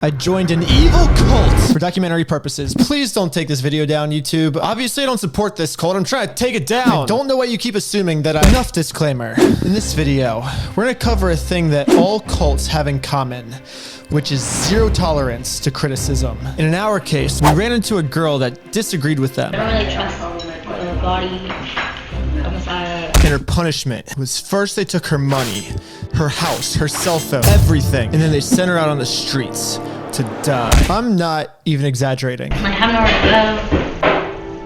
I joined an evil cult for documentary purposes. Please don't take this video down, YouTube. Obviously, I don't support this cult. I'm trying to take it down. I don't know why you keep assuming that Enough disclaimer. In this video, we're gonna cover a thing that all cults have in common, which is zero tolerance to criticism. And in our case, we ran into a girl that disagreed with them. I don't really trust the body of Messiah. And her punishment was first they took her money, her house, her cell phone, everything, and then they sent her out on the streets to die. I'm not even exaggerating. I have nowhere to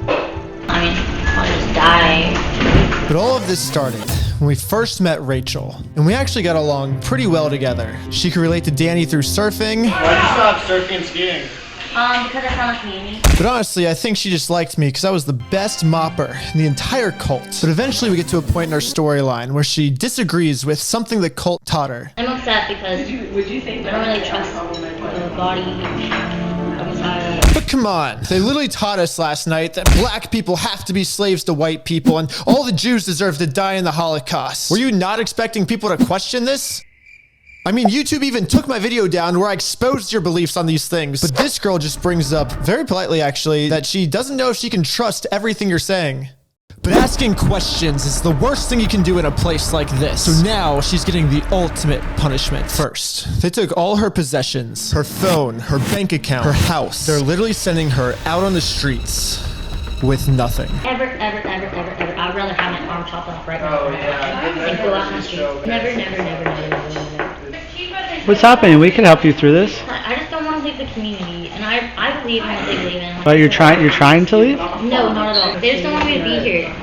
go. I mean, I'll just die. But all of this started when we first met Rachel, and we actually got along pretty well together. She could relate to Danny through surfing. Why'd you stop surfing and skiing? Because I found a community. But honestly, I think she just liked me because I was the best mopper in the entire cult. But eventually we get to a point in our storyline where she disagrees with something the cult taught her. I'm upset because I don't really trust the body of Messiah. But come on, they literally taught us last night that black people have to be slaves to white people and all the Jews deserve to die in the Holocaust. Were you not expecting people to question this? I mean, YouTube even took my video down where I exposed your beliefs on these things. But this girl just brings up, very politely actually, that she doesn't know if she can trust everything you're saying. But asking questions is the worst thing you can do in a place like this. So now she's getting the ultimate punishment. First, they took all her possessions, her phone, her bank account, her house. They're literally sending her out on the streets with nothing. Ever, I'd rather have my arm chopped off right now. Oh, yeah. And go out on the street. Never. What's happening? We can help you through this. I just don't want to leave the community, and I believe in what they believe in. But you're trying to leave? No, not at all. They just don't want me to be here.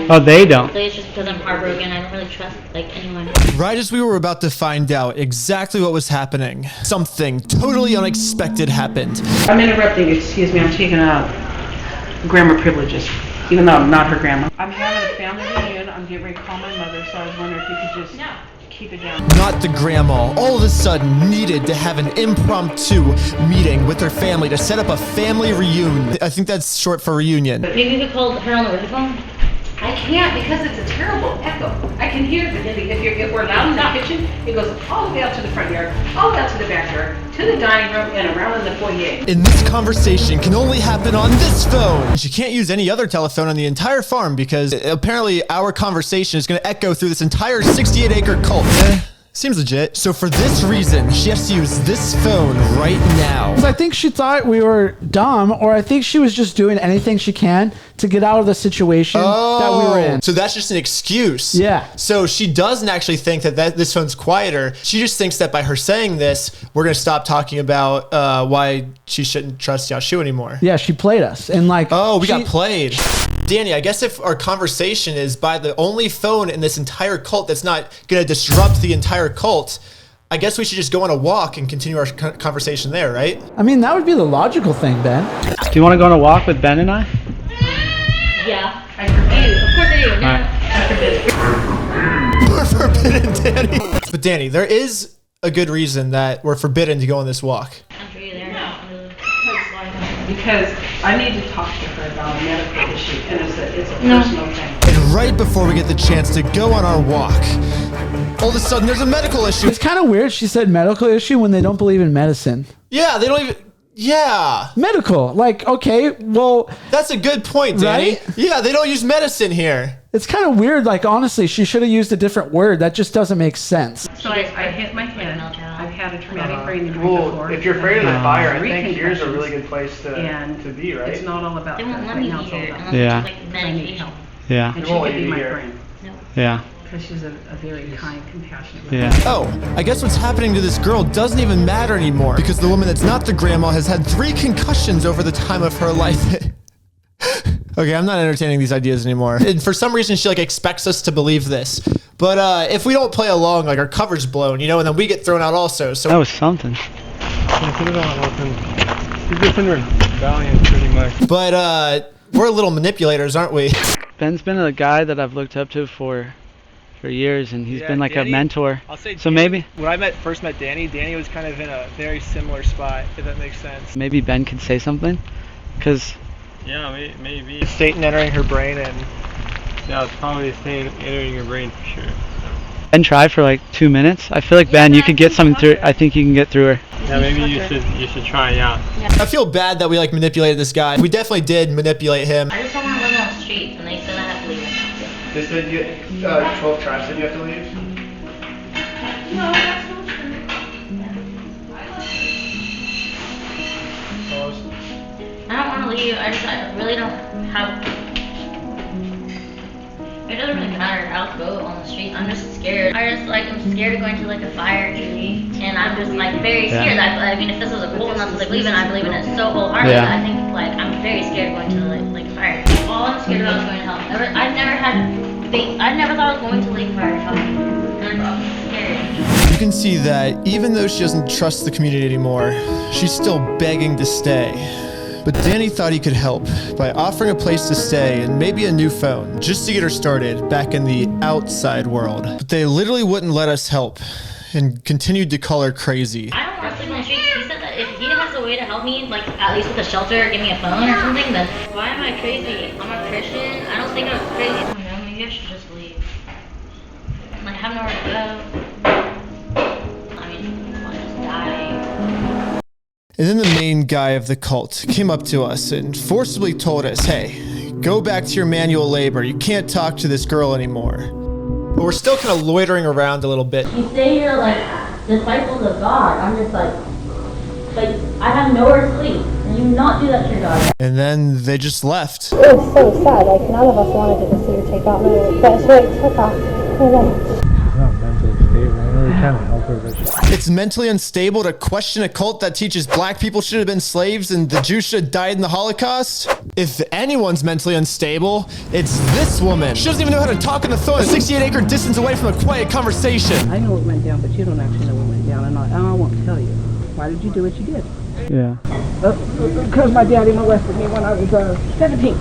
Oh, they don't. It's just because I'm heartbroken. I don't really trust anyone. Right as we were about to find out exactly what was happening, something totally unexpected happened. I'm interrupting, excuse me, I'm taking grammar privileges, even though I'm not her grandma. I'm having a family reunion, I'm getting ready to call my mother, so I was wondering if you could just keep it down. Not the grandma, all of a sudden needed to have an impromptu meeting with her family to set up a family reunion. I think that's short for reunion. Maybe you could call her on the phone. I can't because it's a terrible echo. I can hear if we're loud in the kitchen, it goes all the way out to the front yard, all the way out to the backyard, to the dining room, and around in the foyer. And this conversation can only happen on this phone. She can't use any other telephone on the entire farm because apparently our conversation is going to echo through this entire 68-acre cult. Seems legit. So for this reason, she has to use this phone right now. I think she thought we were dumb, or I think she was just doing anything she can to get out of the situation that we were in. So that's just an excuse. Yeah. So she doesn't actually think that this phone's quieter. She just thinks that by her saying this, we're going to stop talking about why she shouldn't trust Yahshua anymore. Yeah, she played us. And like, oh, we got played. Danny, I guess if our conversation is by the only phone in this entire cult that's not going to disrupt the entire cult, I guess we should just go on a walk and continue our conversation there, right? I mean, that would be the logical thing, Ben. Do you want to go on a walk with Ben and I? Yeah. I forbid. Of course I do. No. I forbid. We're forbidden, Danny. But Danny, there is a good reason that we're forbidden to go on this walk. I'm sure you're there. Because I need to talk to her about a medical issue, and it's a personal thing. And right before we get the chance to go on our walk, all of a sudden there's a medical issue. It's kind of weird she said medical issue when they don't believe in medicine. Yeah, they don't even... Yeah. Medical. Like, okay, well... That's a good point, Danny. Right? Yeah, they don't use medicine here. It's kind of weird. Like, honestly, she should have used a different word. That just doesn't make sense. So I hit my head. I've had a traumatic brain injury Well, before. if you're afraid of the fire, I Three think here's a really concussions. good place to be, right? It's not all about They won't let right me now, be it's all here about unless Yeah. it's like medication. Yeah. And They she won't could let be you my here. friend. Yeah. Because she's a very kind, compassionate Yeah. woman. Oh, I guess what's happening to this girl doesn't even matter anymore because the woman that's not the grandma has had 3 concussions over the time of her life. Okay, I'm not entertaining these ideas anymore. And for some reason, she like expects us to believe this. But if we don't play along, like our cover's blown, you know, and then we get thrown out also. So That was something. Valiant, pretty much. But we're little manipulators, aren't we? Ben's been a guy that I've looked up to for years, and he's been like Danny, a mentor. I'll say So Danny, maybe when I first met Danny was kind of in a very similar spot, if that makes sense. maybe Ben could say something, because Yeah, maybe. It's Satan entering her brain, and Yeah, it's probably Satan entering your brain for sure. And try for like 2 minutes. I feel like Ben, you could get something through. I think you can get through her. Yeah, maybe you should try. Yeah. I feel bad that we like manipulated this guy. We definitely did manipulate him. I just don't want to live on the streets, and they said I have to leave. They said you, 12 tribes said you have to leave? No, that's not true. I don't want to leave. I really don't have. It doesn't really matter how to go on the street. I'm just scared. I'm scared of going to like a fire duty, and I'm just like very scared. I mean, if this was a cool enough to like believe in, I believe in it so wholeheartedly. Yeah. I think like I'm very scared of going to like fire. All I'm scared about is going to hell. I never thought I was going to like fire hell. And I'm scared. You can see that even though she doesn't trust the community anymore, she's still begging to stay. But Danny thought he could help by offering a place to stay and maybe a new phone just to get her started back in the outside world. But they literally wouldn't let us help and continued to call her crazy. I don't want to sleep on the streets. He said that if he has a way to help me, like at least with a shelter, give me a phone or something, then why am I crazy? I'm a Christian. I don't think I'm crazy. I don't know. Maybe I should just leave. Like, I have nowhere to go. I mean, I'll just die. And then the main guy of the cult came up to us and forcibly told us, hey, go back to your manual labor. You can't talk to this girl anymore. But we're still kind of loitering around a little bit. You say you're like disciples of God. I'm just like I have nowhere to sleep. And you not do that to your God. And then they just left. It was so sad. Like, none of us wanted to see her take off. But she took off. It's mentally unstable to question a cult that teaches black people should have been slaves and the Jews should have died in the Holocaust. If anyone's mentally unstable, it's this woman. She doesn't even know how to talk on the phone, a 68-acre distance away from a quiet conversation. I know what went down, but you don't actually know what went down, and I won't tell you. Why did you do what you did? Yeah. Because my daddy molested me when I was 17.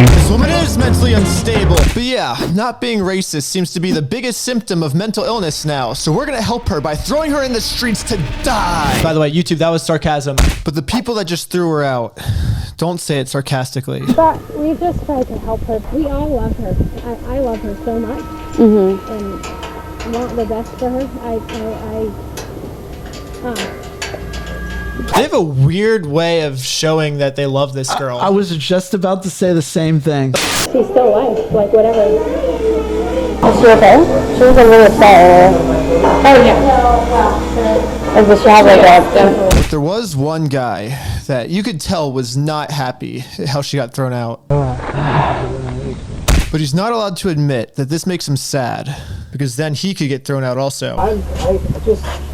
This woman is mentally unstable. But yeah, not being racist seems to be the biggest symptom of mental illness now. So we're gonna help her by throwing her in the streets to die. By the way, YouTube, that was sarcasm. But the people that just threw her out, don't say it sarcastically. But we just tried to help her. We all love her. I love her so much. And want the best for her. They have a weird way of showing that they love this girl. I was just about to say the same thing. She's still alive. Like, whatever. Is she okay? She was really upset. Oh, yeah. And does she have like a... But there was one guy that you could tell was not happy at how she got thrown out. But he's not allowed to admit that this makes him sad, because then he could get thrown out also. I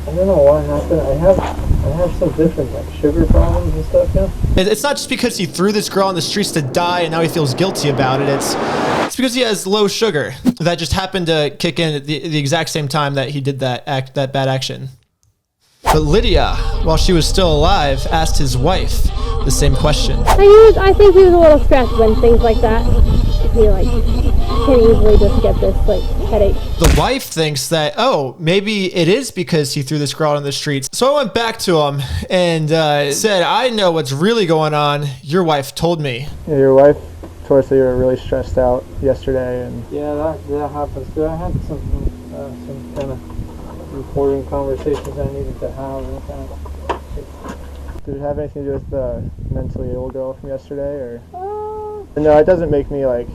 don't know what happened. I have some different like sugar problems and stuff now. It's not just because he threw this girl on the streets to die and now he feels guilty about it. It's because he has low sugar that just happened to kick in at the exact same time that he did that bad action. But Lydia, while she was still alive, asked his wife the same question. I think he was a little stressed when things like that. He like can easily just get this like headache. The wife thinks that, oh, maybe it is because he threw this girl out on the streets. So I went back to him and said, I know what's really going on. Your wife told me. Yeah, your wife told us that you were really stressed out yesterday, and Yeah, that happens too. I had some kind of important conversations I needed to have. And kind of, did it have anything to do with the mentally ill girl from yesterday, or? No, it doesn't make me like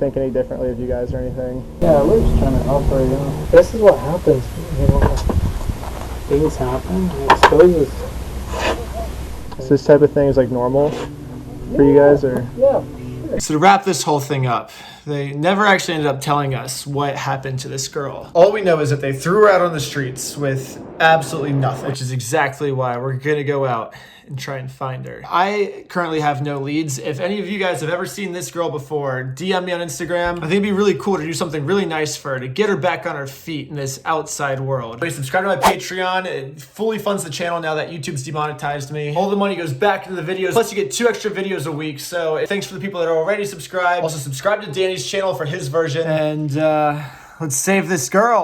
think any differently of you guys or anything. yeah, we're just trying to help her. You know, this is what happens. You know, things happen. It exposes. So this type of thing is like normal for you guys, or? Yeah. So to wrap this whole thing up, they never actually ended up telling us what happened to this girl. All we know is that they threw her out on the streets with absolutely nothing, which is exactly why we're gonna go out and try and find her. I currently have no leads. If any of you guys have ever seen this girl before, DM me on Instagram. I think it'd be really cool to do something really nice for her, to get her back on her feet in this outside world. Please subscribe to my Patreon. It fully funds the channel now that YouTube's demonetized me. All the money goes back into the videos, plus you get 2 extra videos a week. So thanks for the people that are already subscribed. Also subscribe to Danny's channel for his version. And let's save this girl.